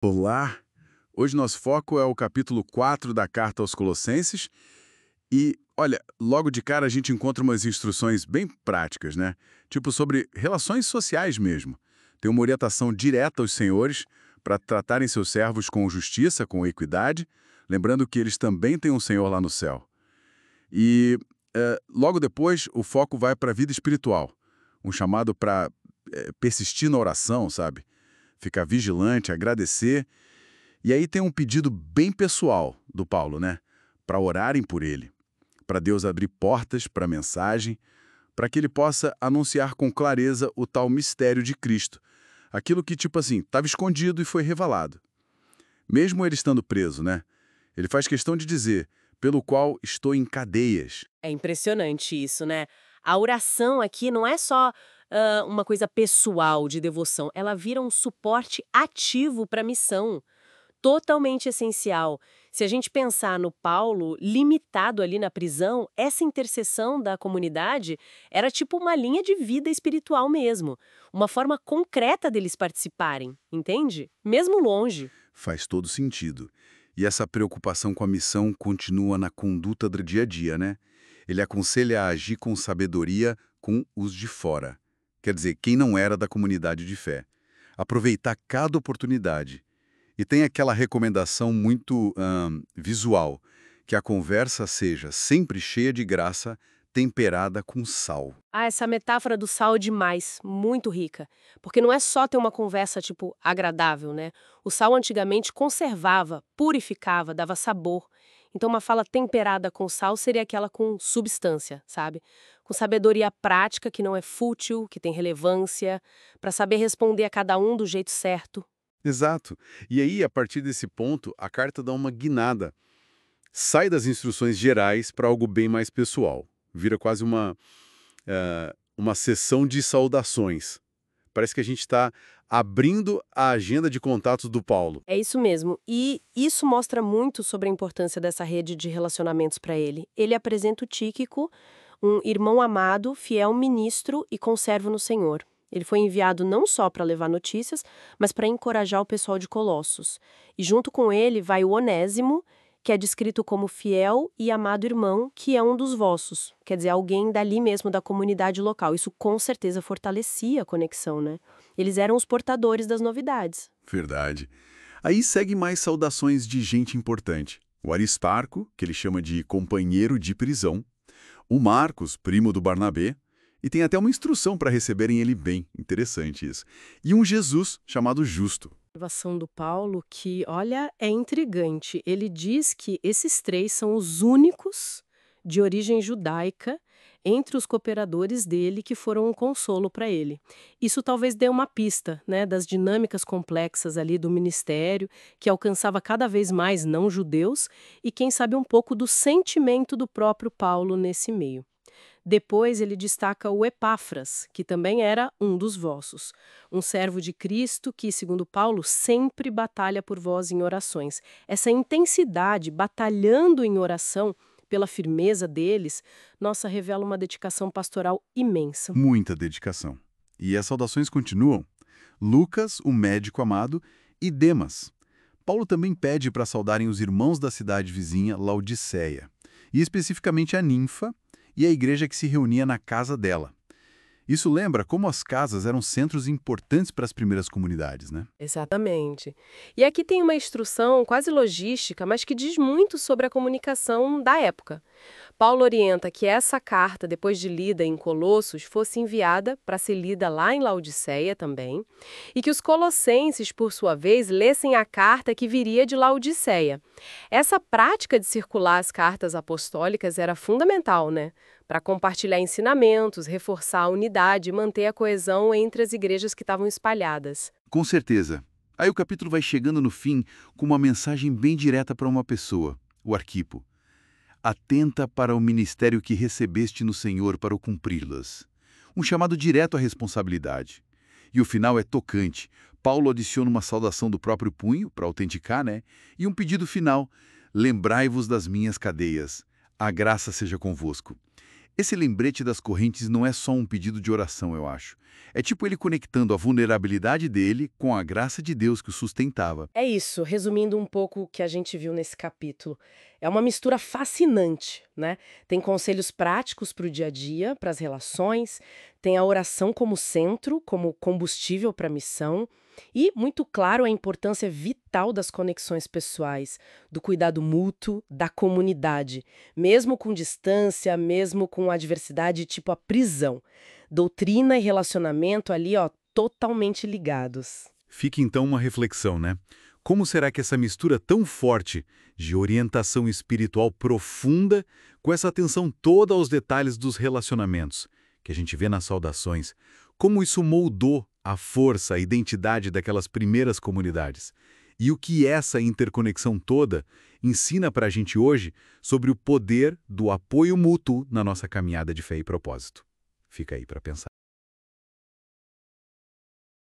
Olá! Hoje nosso foco é o capítulo 4 da Carta aos Colossenses e, olha, logo de cara a gente encontra umas instruções bem práticas, né? Tipo sobre relações sociais mesmo. Tem uma orientação direta aos senhores para tratarem seus servos com justiça, com equidade, lembrando que eles também têm um Senhor lá no céu. E logo depois o foco vai para a vida espiritual, um chamado para persistir na oração, sabe? Ficar vigilante, agradecer. E aí tem um pedido bem pessoal do Paulo, né? Para orarem por ele, para Deus abrir portas para a mensagem, para que ele possa anunciar com clareza o tal mistério de Cristo. Aquilo que, tipo assim, estava escondido e foi revelado. Mesmo ele estando preso, né? Ele faz questão de dizer, pelo qual estou em cadeias. É impressionante isso, né? A oração aqui não é só uma coisa pessoal de devoção, ela vira um suporte ativo para a missão, totalmente essencial. Se a gente pensar no Paulo limitado ali na prisão, essa intercessão da comunidade era tipo uma linha de vida espiritual mesmo, uma forma concreta deles participarem, entende? Mesmo longe. Faz todo sentido. E essa preocupação com a missão continua na conduta do dia a dia, né? Ele aconselha a agir com sabedoria com os de fora. Quer dizer, quem não era da comunidade de fé. Aproveitar cada oportunidade. E tem aquela recomendação muito visual, que a conversa seja sempre cheia de graça, temperada com sal. Ah, essa metáfora do sal é demais, muito rica. Porque não é só ter uma conversa, tipo, agradável, né? O sal antigamente conservava, purificava, dava sabor. Então, uma fala temperada com sal seria aquela com substância, sabe? Com sabedoria prática, que não é fútil, que tem relevância, para saber responder a cada um do jeito certo. Exato. E aí, a partir desse ponto, a carta dá uma guinada. Sai das instruções gerais para algo bem mais pessoal. Vira quase uma sessão de saudações. Parece que a gente está abrindo a agenda de contatos do Paulo. É isso mesmo. E isso mostra muito sobre a importância dessa rede de relacionamentos para ele. Ele apresenta o Tíquico, um irmão amado, fiel ministro e conservo no Senhor. Ele foi enviado não só para levar notícias, mas para encorajar o pessoal de Colossos. E junto com ele vai o Onésimo, que é descrito como fiel e amado irmão, que é um dos vossos. Quer dizer, alguém dali mesmo da comunidade local. Isso com certeza fortalecia a conexão, né? Eles eram os portadores das novidades. Verdade. Aí segue mais saudações de gente importante. O Aristarco, que ele chama de companheiro de prisão. O Marcos, primo do Barnabé. E tem até uma instrução para receberem ele bem. Interessante isso. E um Jesus chamado Justo. Observação do Paulo que, olha, é intrigante. Ele diz que esses três são os únicos de origem judaica entre os cooperadores dele que foram um consolo para ele. Isso talvez dê uma pista, né, das dinâmicas complexas ali do ministério, que alcançava cada vez mais não-judeus, e quem sabe um pouco do sentimento do próprio Paulo nesse meio. Depois ele destaca o Epáfras, que também era um dos vossos, um servo de Cristo que, segundo Paulo, sempre batalha por vós em orações. Essa intensidade, batalhando em oração, pela firmeza deles, nossa, revela uma dedicação pastoral imensa. Muita dedicação. E as saudações continuam. Lucas, o médico amado, e Demas. Paulo também pede para saudarem os irmãos da cidade vizinha, Laodiceia, e especificamente a Ninfa e a igreja que se reunia na casa dela. Isso lembra como as casas eram centros importantes para as primeiras comunidades, né? Exatamente. E aqui tem uma instrução quase logística, mas que diz muito sobre a comunicação da época. Paulo orienta que essa carta, depois de lida em Colossos, fosse enviada para ser lida lá em Laodiceia também, e que os colossenses, por sua vez, lessem a carta que viria de Laodiceia. Essa prática de circular as cartas apostólicas era fundamental, né? Para compartilhar ensinamentos, reforçar a unidade e manter a coesão entre as igrejas que estavam espalhadas. Com certeza. Aí o capítulo vai chegando no fim com uma mensagem bem direta para uma pessoa, o Arquipo. Atenta para o ministério que recebeste no Senhor para o cumpri-las. Um chamado direto à responsabilidade. E o final é tocante. Paulo adiciona uma saudação do próprio punho, para autenticar, né? E um pedido final. Lembrai-vos das minhas cadeias. A graça seja convosco. Esse lembrete das correntes não é só um pedido de oração, eu acho. É tipo ele conectando a vulnerabilidade dele com a graça de Deus que o sustentava. É isso, resumindo um pouco o que a gente viu nesse capítulo. É uma mistura fascinante, né? Tem conselhos práticos para o dia a dia, para as relações, tem a oração como centro, como combustível para a missão, e, muito claro, a importância vital das conexões pessoais, do cuidado mútuo, da comunidade, mesmo com distância, mesmo com adversidade tipo a prisão. Doutrina e relacionamento ali, ó, totalmente ligados. Fica então uma reflexão, né? Como será que essa mistura tão forte de orientação espiritual profunda com essa atenção toda aos detalhes dos relacionamentos, que a gente vê nas saudações, como isso moldou a força, a identidade daquelas primeiras comunidades? E o que essa interconexão toda ensina para a gente hoje sobre o poder do apoio mútuo na nossa caminhada de fé e propósito? Fica aí para pensar.